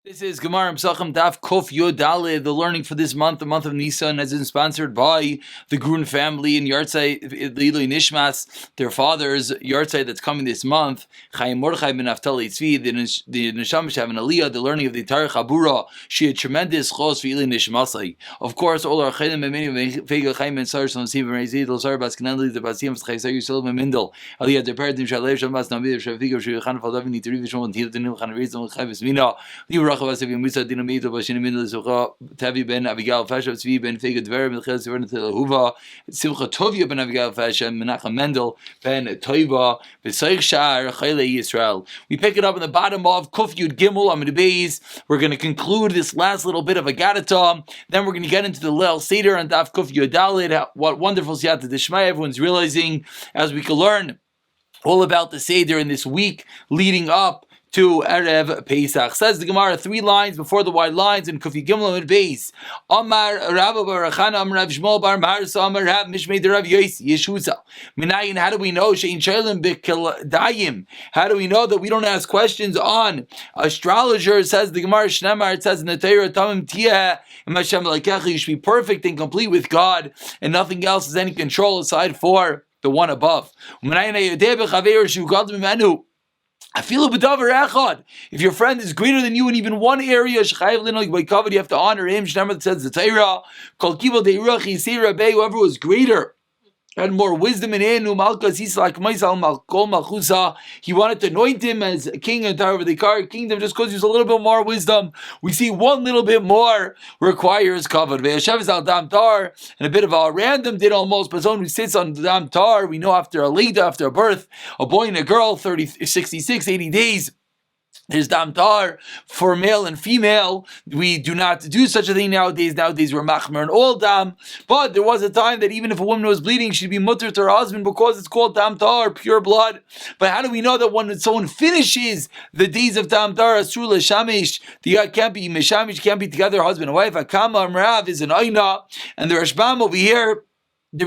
This is Gemara Pesachim Daf Kof Yod Daled. The learning for this month, the month of Nisan, has been sponsored by the Grun family in Yartzai Lilui Nishmas, their father's Yartzai that's coming this month. Chaim Mordechai ben Naftali Tzvi, the Neshama have an Aliyah, the learning of the Tarech Habura. She had tremendous chos for Ilui Nishmasai. Of course, all our Chayim and many Fega Chaim and Sar Son Siva Reizid, Losar Baskanelli, the Basim Chaisar Yusel Memindel, Aliyah the Paradim Shalev Shamas Navid Shafigo Shulchan Faldavini Teriv Shon Til Dinil Khan Reizon Chavis Mina. Tavi ben Abigail Fasha, Tzvi ben Fega Dver, Milchel Severin Huva, Simcha Tovia ben Abigail Fasha, Menachem Mendel ben Toiva, Besaich Shar, Chayle Yisrael. We pick it up in the bottom of Kuf Yud Gimel Amid Beis. We're going to conclude this last little bit of Agadata. Then we're going to get into the Leil Seder and Daf Kuf Yud Daled. What wonderful Siyata Dishmai everyone's realizing as we can learn all about the Seder in this week leading up to Erev Pesach. Says the Gemara 3 lines before the wide lines in Kufi Gimel and Beis. Amar Rabba Barachana Amar Rav Shmuel Bar Marsa Amar Rav Mishmei Rav Yeshutza. Minayin, how do we know Shein Shelim B'Kiladayim? How do we know that we don't ask questions on astrologers? Says the Gemara Shnemar. It says in the Torah Tamim Tiyah and Hashem Lakecha. You should be perfect and complete with God, and nothing else is any control aside for the one above. If your friend is greater than you in even one area, you have to honor him. That says the Torah, whoever was greater had more wisdom in him. He wanted to anoint him as king and over the kingdom just because he was a little bit more wisdom. We see one little bit more requires kavod. And a bit of a random did almost, but someone who sits on the dam tar, we know after a lead, after a birth, a boy and a girl, 66, 80 days. There's damtar for male and female. We do not do such a thing nowadays. Nowadays we're machmer and all dam. But there was a time that even if a woman was bleeding, she'd be mutter to her husband because it's called damtar, pure blood. But how do we know that when someone finishes the days of damtar, asur l'shamish, the can't be mishamish, can't be together, husband and wife. Akama amrav is an aina, and the Rashbam over here. The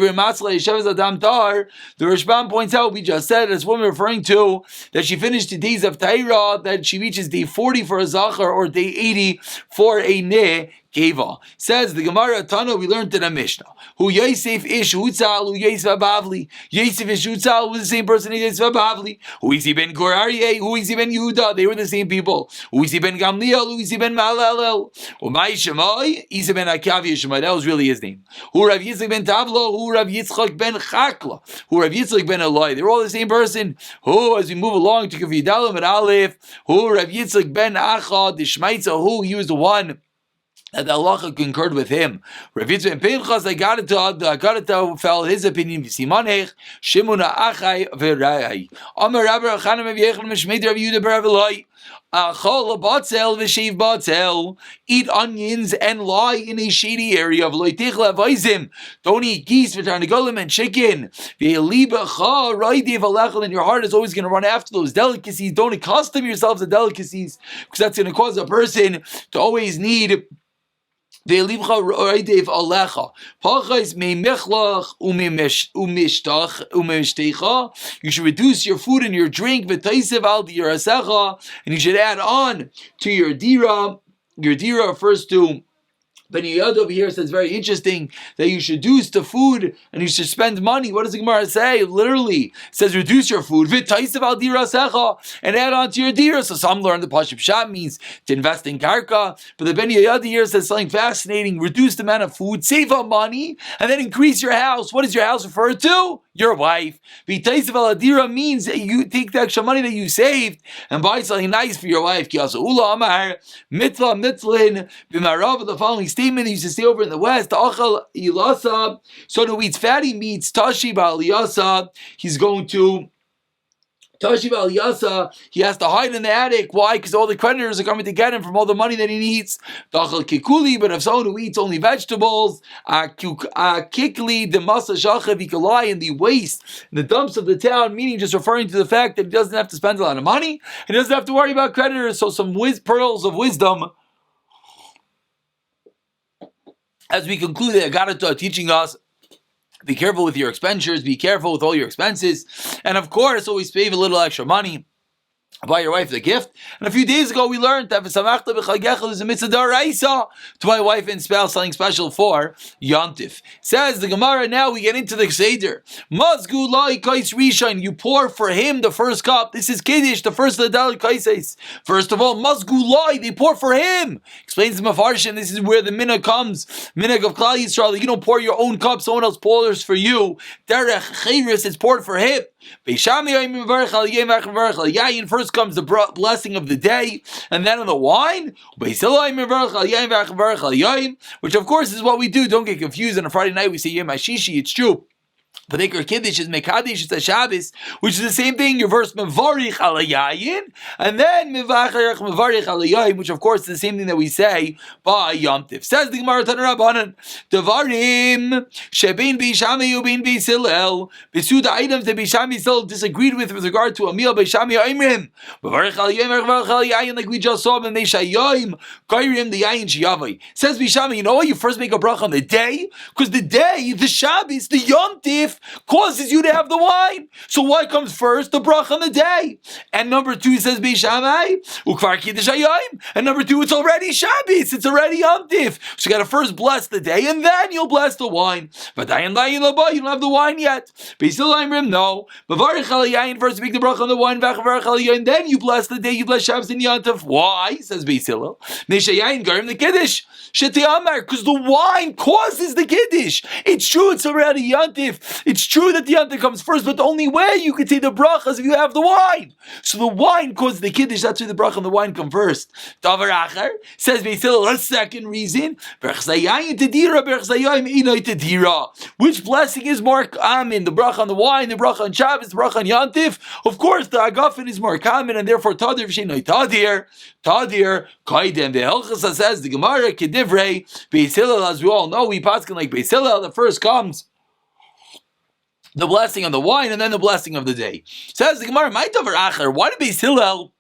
Rashbam points out, we just said, this woman referring to that she finished the days of Taira, that she reaches day 40 for a Zachar or day 80 for a Ne Keva. Says the Gemara Tana, we learned in a Mishnah. Who Yosef ish Hutzal, who Yosef Abavli. Yosef ish Hutzal was the same person as Yosef Abavli. Who is he ben Gur Aryeh, who is he ben Yehuda? They were the same people. Who is he ben Gamliel, who is he ben Malalel? Umay Shemai, Isa ben Akavi Shemai, that was really his name. Who Rav Yitzchak ben Tavlo, who Rav Yitzchak ben Chakla, who Rav Yitzchak ben Eloi. They're all the same person. Who, as we move along to Kavidalim and Aleph, who Rav Yitzchak ben Achad, the Shmaitza, who he was the one that the halacha concurred with him. Rav Yitzchak ben Pinchas, I got it to fell his opinion. Simanech Shimuna Achai v'Rai. Amar Rabbi Rachana Meviyechon Meshmei Rav Yehuda bar Eloi. Achol batzel v'shev batzel. Eat onions and lie in a shady area of loitich levaizim. Don't eat geese, v'tarnagolim, and chicken. V'elibacha raidiv alechel, and your heart is always going to run after those delicacies. Don't accustom yourself to delicacies because that's going to cause a person to always need. You should reduce your food and your drink, and you should add on to your dira. Your dira refers to Ben Yod over here says very interesting that you should reduce the food and you should spend money. What does the Gemara say? Literally, it says reduce your food and add on to your dira. So some learn the Pashib Shah means to invest in karka, but the Ben Yod here says something fascinating: reduce the amount of food, save up money, and then increase your house. What does your house refer to? Your wife. V'taisav al adira means that you take the extra money that you saved and buy something nice for your wife. The statement, he used to stay over in the west. So who eats fatty meats, Tashi Ba'aliyasa, he's going to Tashi Ba'aliyasa, he has to hide in the attic. Why? Because all the creditors are coming to get him from all the money that he needs. Dachal Kikuli, but if someone who eats only vegetables, Kikli, the Masa Shachav, he can lie in the waste, in the dumps of the town, meaning just referring to the fact that he doesn't have to spend a lot of money, he doesn't have to worry about creditors. So some pearls of wisdom. As we conclude, Agadata teaching us, be careful with your expenditures, be careful with all your expenses, and of course, always save a little extra money. buy your wife the gift. And a few days ago we learned that there's a mitzvah d'oraisa to buy wife and spouse something special for Yontif. Says the Gemara, now we get into the Seder. Mazgu lai kais rishon, you pour for him the first cup. This is Kiddush, the first of the Dalit Kaises. First of all, Mazgu lai, they pour for him. Explains the Mefarshim, this is where the minhag comes. Minhag of Klal Yisrael, you don't pour your own cup, someone else pours for you. Derech Chayris, it's poured for him. Yayin, first comes the blessing of the day, and then on the wine, which of course is what we do. Don't get confused. On a Friday night we say Yom HaShishi, it's true. But Iker Kiddush is Mekadesh, it's a Shabbos, which is the same thing. Your verse Mevarich ala Yayin, and then Mevarich ala Yayin, which of course is the same thing that we say by Yom Tif. Says the Gemara Tanur Rabbanan, Devarim Shebein Beishami Ubein Beisilel, Besu the items that Beishami still disagreed with regard to a meal Beishami Oimrim, Mevarich ala Yayin, Mevarich ala Yayin, like we just saw in the Shayim, Kairim the Yayin Shiyavai. Says Beishami, you know what? You first make a bracha on the day, because the day, the Shabbos, the Yom Tif, causes you to have the wine. So what comes first? The bracha on the day. And number two, he says Beishamai, Ukvar Kiddush Hayom. And number two, it's already Shabbos. It's already Yom Tif. So you got to first bless the day, and then you'll bless the wine. But you don't have the wine yet. Beisil no. Mevarich al Yayin, first make the bracha on the wine, then you bless the day, you bless Shabbos and Yom Tif. Why? Says Beisil. Neshayayin garim the Kiddush. Because the wine causes the Kiddush. It's true, it's already Yom Tif. It's true that the Yontif comes first, but the only way you can say the bracha is if you have the wine. So the wine causes the Kiddush, that's why the bracha and the wine come first. Davar Acher, says Beisil, a second reason, which blessing is more common? The bracha on the wine, the bracha on Shabbos, the bracha on Yontif? Of course, the Agafen is more common, and therefore Tadir V'Shenoi Tadir, Kaidem, the Hilchasa says, the Gemara, Kedivrei, Beisil, as we all know, we paskin like Beisil, the first comes the blessing of the wine, and then the blessing of the day. Says the Gemara, why did Beis Hillel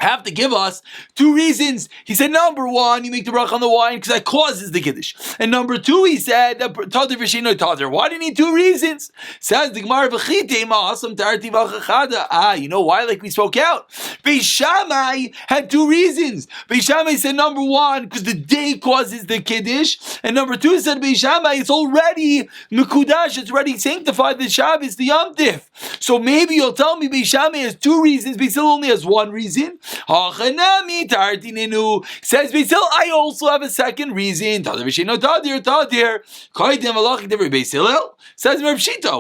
have to give us two reasons? He said, number one, you make the bracha on the wine because that causes the Kiddush. And number two, he said, Tadir V'Shenoi Tadir. Why do you need two reasons? Says the Gemara, you know why? Like we spoke out. Beis Shammai had two reasons. Beis Shammai said, number one, because the day causes the Kiddush. And number two, said Beis Shammai, it's already Mekudash, it's already sanctified, the Shabbos, the Yom Tif. So maybe you'll tell me Beis Shammai has two reasons, Beis Hillel only has one reason. Says Beisil, I also have a second reason. Says Merpshita,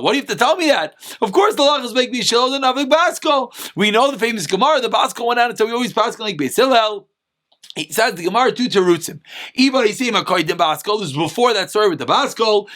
what do you have to tell me that? Of course the lachas make me shil and Avik Basko. We know the famous Gemara, the Basko went out, and so we always pass like Beisil. It says the Gemara two terutzim. This is before that story with the Baskol.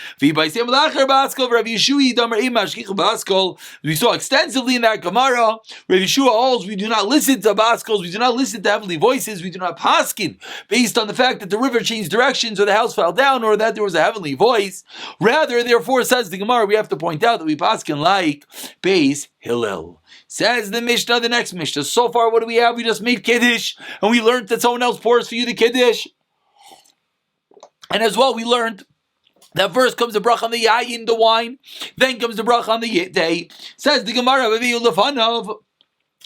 We saw extensively in that Gemara. Rav Yeshua holds we do not listen to Baskols, we do not listen to heavenly voices, we do not paskin based on the fact that the river changed directions or the house fell down or that there was a heavenly voice. Rather, therefore, says the Gemara, we have to point out that we paskin like Beis Hillel. Says the Mishnah, the next Mishnah. So far, what do we have? We just made Kiddush, and we learned that someone else pours for you the Kiddush. And as well, we learned that first comes the bracha on the yayin, the wine, then comes the bracha on the day. Says the Gemara,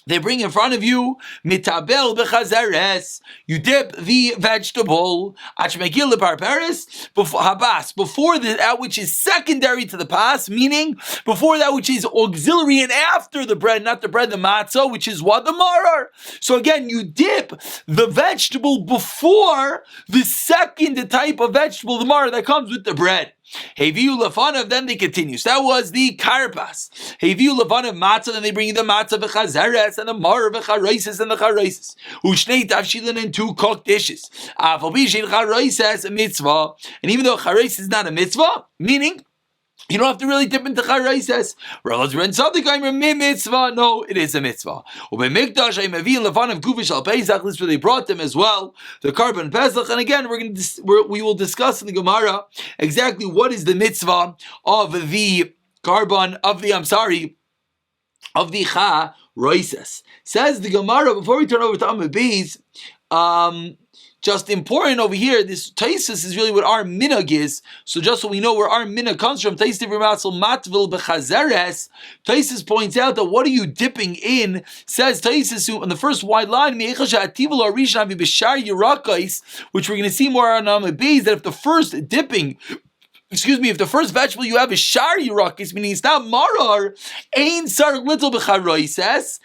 they bring in front of you mitabel bechazeres. You dip the vegetable achmegil leparperes before habas, before that which is secondary to the pas, meaning before that which is auxiliary and after the bread, not the bread, the matzah, which is what the marar. So again, you dip the vegetable before the second type of vegetable, the marar that comes with the bread. Heviu lefanav, then they continue. So that was the karpas. Heviu lefanav matzah, then they bring you the matzah v'chazeres and the mar v'charoises and the charoises. Ushnei tavshilin, and two cooked dishes. Afal bishin charoises a mitzvah, and even though charois is not a mitzvah, meaning you don't have to really dip into charaises. No, it is a mitzvah. This is where they brought them as well, the carbon Pesach. And again, we will discuss in the Gemara exactly what is the mitzvah of the carbon of the charaises. Says the Gemara, before we turn over to Amud Beis, just important over here, this Taisus is really what our minhag is. So just so we know where our minhag comes from, Taisus matvil bechazeres. Taisus points out that what are you dipping in? Says Taisus on the first wide line, which we're going to see more on Beis, that if the first dipping, if the first vegetable you have is shar yirakis, meaning it's not marar, ain sar little b'charoises,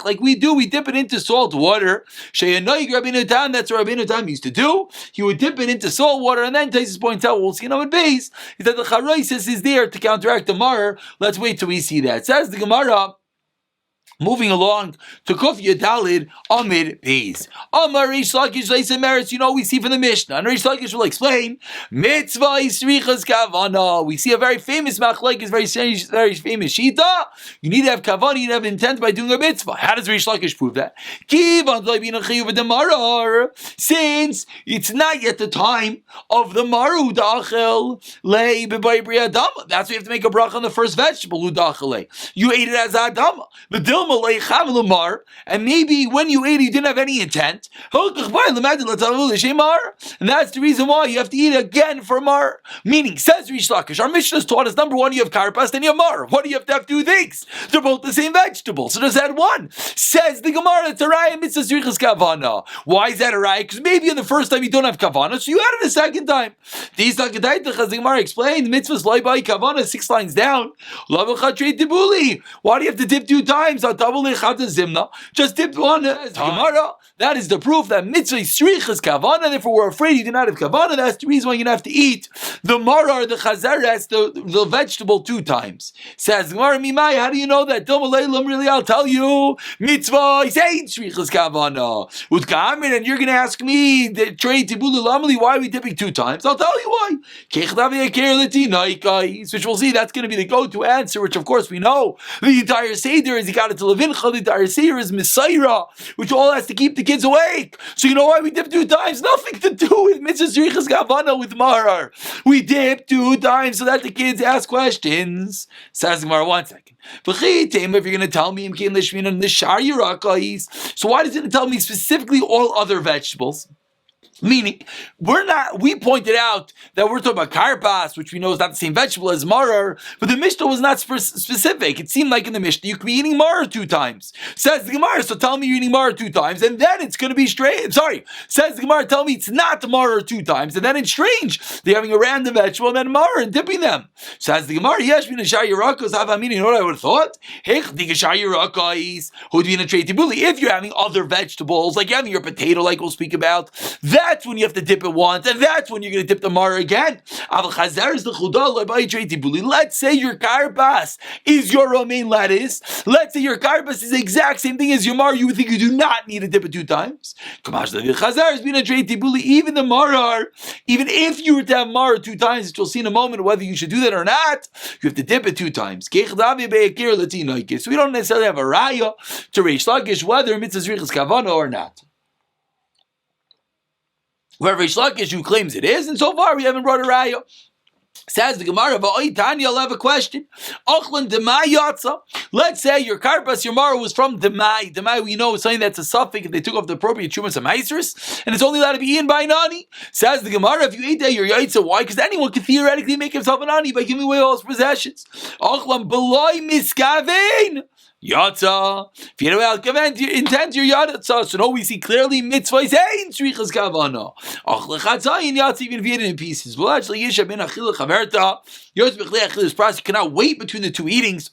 like we do, we dip it into salt water. That's what Rabbeinu Tam used to do. He would dip it into salt water, and then Taisus points out, we'll see now in base, is that the charoises is there to counteract the marar. Let's wait till we see that. Says the Gemara, moving along to Kuf Yadalid Amid Beis. Amar Reish Lakish Leisa Meretz. We see from the Mishnah, and Reish Lakish will explain Mitzvah Yisrichas Kavana. We see a very famous machlokes, very famous shita. You need to have kavana, you need to have intent by doing a mitzvah. How does Reish Lakish prove that? Since it's not yet the time of the maru dachel lei b'bayibri adama. That's why you have to make a bracha on the first vegetable. You ate it as adama. And maybe when you ate it, you didn't have any intent. And that's the reason why you have to eat it again for mar. Meaning, says Reish Lakish, our Mishnah has taught us, number one, you have karpas, then you have mar. What do you have two things? They're both the same vegetable. So just add one. Says the Gemara, it's a raya mitzvah zrichas kavana. Why is that a raya? Because maybe in the first time you don't have kavana, so you add it a second time. These as the Gemara explained, the mitzvah's loy by kavana, 6 lines down. Why do you have to dip 2 times? Just dip one. That is the proof that mitzvah srich is kavana. Therefore, we're afraid you do not have kavana. That's the reason why you have to eat the marar, the chazeres, the vegetable 2 times. Says Gemara Mimai, how do you know that? Really, I'll tell you. Mitzvah is srich is kavana. And you're going to ask me the trade tibulu lamali. Why are we dipping 2 times? I'll tell you why. Which we'll see. That's going to be the go-to answer. Which of course we know. The entire seder is you got it to Levincha, the entire seer is Messiah, which all has to keep the kids awake. So you know why we dip 2 times? Nothing to do with Mitzvah Zrichas Gavana with Marar. We dip 2 times so that the kids ask questions. Says Gemara, 1 second. If you're going to tell me, so why doesn't it tell me specifically all other vegetables? Meaning, we pointed out that we're talking about karpas, which we know is not the same vegetable as marar, but the Mishnah was not specific. It seemed like in the Mishnah you could be eating marar 2 times. Says the Gemara, so tell me you're eating marar 2 times, and then it's going to be strange. Says the Gemara, tell me it's not marar 2 times, and then it's strange. They're having a random vegetable and then marar and dipping them. Says the Gemara, yes, you know what I would have thought? If you're having other vegetables, like you're having your potato, like we'll speak about, that's when you have to dip it once, and that's when you're going to dip the mar again. Let's say your karpas is your romaine lettuce. Let's say your karpas is the exact same thing as your mar. You would think you do not need to dip it 2 times. Even the marar, even if you were to have mar 2 times, which we'll see in a moment whether you should do that or not, you have to dip it 2 times. So we don't necessarily have a raya to Reish Lakish whether mitzvah zrichas kavana or not. Where Reish Lakish who claims it is, and so far we haven't brought a raya. Says the Gemara, I'll have a question. Let's say your karpas, your mara was from demai. Demai, we know, is something that's a suffix if they took off the appropriate shumas and maestris, and it's only allowed to be eaten by nani. Says the Gemara, if you eat that, you're yaitza. Why? Because anyone can theoretically make himself an ani by giving away all his possessions. Yatza. If you know your intent, your yatza. So now we see clearly mitzvah is ein shrichas kavana. Ach lechatzayin yatza, even if you eat it in pieces. Well, actually, yisha ben achil chaverta. Yotz bechlei achil is process. You cannot wait between the 2 eatings.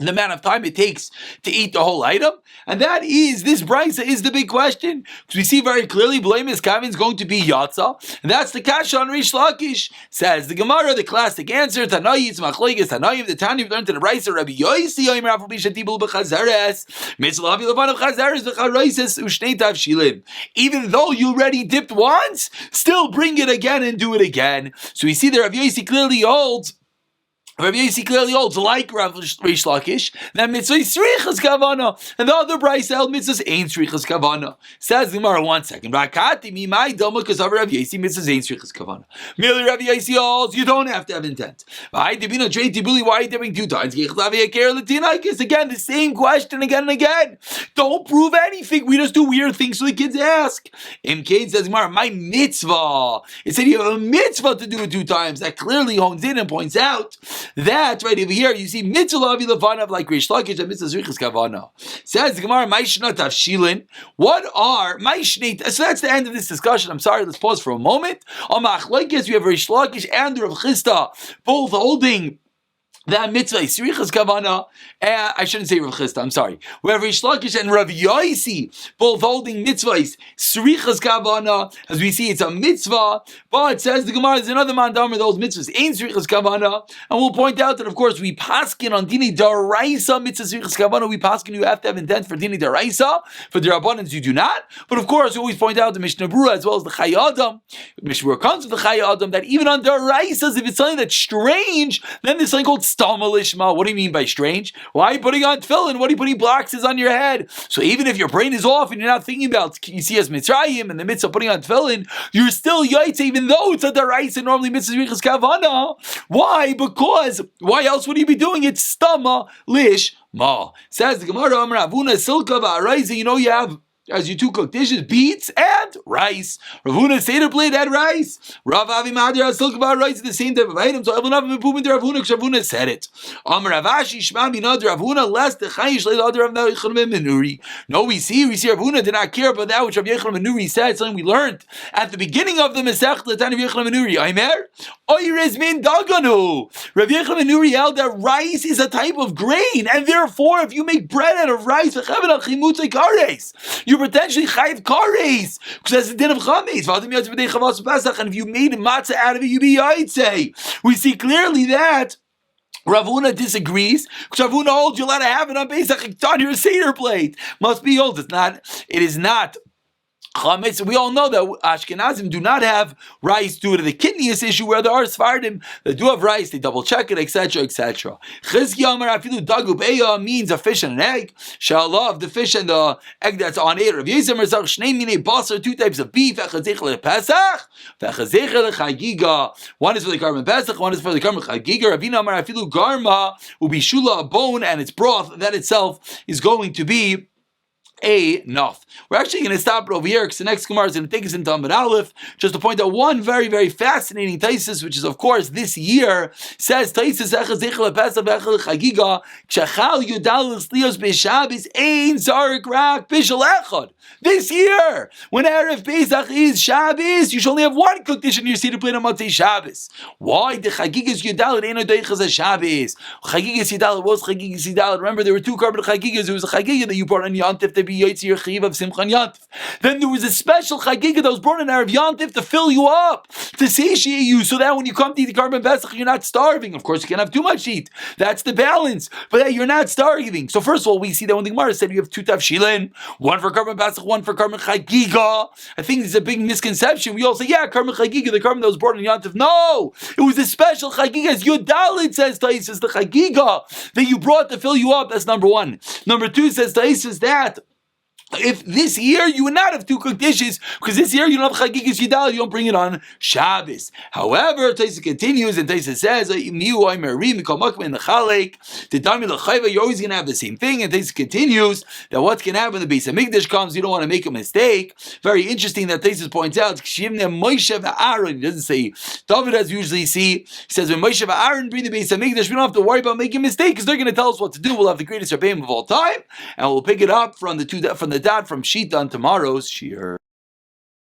The amount of time it takes to eat the whole item, and that is this brisa is the big question because we see very clearly blameless kavin is going to be yatza, and that's the kasha on Reish Lakish. Says the Gemara, the classic answer: Tanai it's machlekes Tanai. The Tani we've learned in the brisa Rabbi Yosi Yomer Afal Bishatibul Bechazeres Mitzvah Levan of Chazeres V'Charaises Ushnei Tavshilin. Even though you already dipped once, still bring it again and do it again. So we see that Rabbi Yosi clearly holds Rabbi Yossi clearly holds, like Rav Reish Lakish, that mitzvah is srichas kavana, and the other brayso held mitzvahs ain't srichas kavana. Says the Gemara, 1 second. Rakati mi my dama because of Rabbi Yossi mitzvahs ain't srichas kavana. Merely Rabbi Yossi holds, you don't have to have intent. Why are you doing 2 times? Because again, the same question again and again. Don't prove anything. We just do weird things so the kids ask. Imkain says Gemara, my mitzvah. It said you have a mitzvah to do it 2 times. That clearly hones in and points out that right over here, you see mitzvah avi levanav like Reish Lakish and mitzvah zrichas kavana. Says the Gemara, Maishnat avshilin. What are Maishnat? So that's the end of this discussion. I'm sorry. Let's pause for a moment. On Machlokes, we have Reish Lakish and Rav Chisda both holding that mitzvah is srichas kavana. I shouldn't say Rav Chisda, I'm sorry. We have Reish Lakish and Rav Yossi both holding mitzvahs srichas kavana. As we see, it's a mitzvah, but it says the Gemara, there's another man damer those mitzvahs ain't srichas kavana, and we'll point out that of course we paskin on dini daraisa mitzvah srichas kavana. We paskin you have to have intent for dini daraisa. For the rabbanans you do not. But of course we always point out the Mishnah Berurah as well as the Chayei Adam. Mishnah Berurah comes with the Chayei Adam that even on daraisas, if it's something that's strange, then there's something called Stama Lishma. What do you mean by strange? Why are you putting on tefillin? What are you putting boxes on your head? So even if your brain is off and you're not thinking about you see as Mitzrayim in the midst of putting on tefillin, you're still yaitz even though it's a daraisa normally mitzvah zrichas kavana. Why? Because why else would you be doing it? Stama Lishma. Says the Gemara, Amar Avuna Silka Va'araisa. You know you have as you 2 cooked dishes, beets and rice. Ravuna Seder plate had rice. Rav Avi Madir has silk about rice, the same type of item. So Avuna have improvement to Ravuna because Ravuna said it. Amar Ravashi Shma Minad Ravuna lest the Chayish Leil Adar Rav Yechon Menuri. No, we see Ravuna did not care about that which Rav Yechon Menuri said. Something we learned at the beginning of the Masech L'Tan Rav Yechon Menuri. Aimer Oyres Min Daganu. Rav Yechon Menuri held that rice is a type of grain, and therefore, if you make bread out of rice, you potentially chayiv kares because that's the din of chametz. And if you made matzah out of it, you be yaitze. We see clearly that Ravuna disagrees because Ravuna holds you're allowed to have it on Pesach on your seder plate. Must be old. It is not chametz. We all know that Ashkenazim do not have rice due to the kidneys issue, where there are Sephardim that do have rice. They double check it, etc., etc. Chizki Amar Afilu Dagu Beya means a fish and an egg. Shalav, the fish and the egg that's on it. Rav Yisrael Merzach Shnei Minei Basar, 2 types of beef. Echazechel Pesach, Echazechel Chagiga. One is for the Karban Pesach, one is for the Karban Chagiga. Ravina Amar Afilu Garma Ubishula, a bone and its broth. That itself is going to be enough. We're actually going to stop it over here because the next Gemara is going to take us into Amud Aleph, just to point out one very, very fascinating Taisus, which is of course this year, says Taisus Echazechel Pesach Echel Chagiga Kshachal Yudal Slios B'Shabbos Ein Zarek Rak Bishal Echad. This year, when Erev Pesach is Shabbos, you should only have 1 cooked dish in your seder plate on Motzei Shabbos. Why? The Chagigas Yudal Eino Deichas Shabbos. Chagigas Yudal was Chagigas Yudal. Remember, there were 2 carbon Chagigas. There was a Chagiga that you brought on Yantif to be Yotzi your Chiv of Simchan Yantif. Then there was a special Chagiga that was brought on Erev Yantif to fill you up, to satiate you, so that when you come to eat the carbon Pesach, you're not starving. Of course, you can't have too much to eat. That's the balance. But hey, you're not starving. So first of all, we see that when the Gemara said you have 2 tafshilin, 1 for carbon Pesach, 1 for carbon Chagiga. I think this is a big misconception. We all say, yeah, carbon Chagiga, the carbon that was brought on Yantif. No! It was a special Chagiga. As Yodalit says, Taisus, the Chagiga that you brought to fill you up. That's number 1. Number 2 says, Taisus, that if this year you would not have 2 cooked dishes, because this year you don't have Chagigas Yidal, you don't bring it on Shabbos. However, Taisa continues and Taisa says, you're always going to have the same thing. And Taisa continues that what's going to happen when the Beis Hamikdash comes, you don't want to make a mistake. Very interesting that Taisa points out, he doesn't say David as we usually see. He says, when Moshe and Aaron bring the Beis Hamikdash, we don't have to worry about making a mistake because they're going to tell us what to do. We'll have the greatest Rebbeim of all time, and we'll pick it up from the dot from Shita on tomorrow's Shir.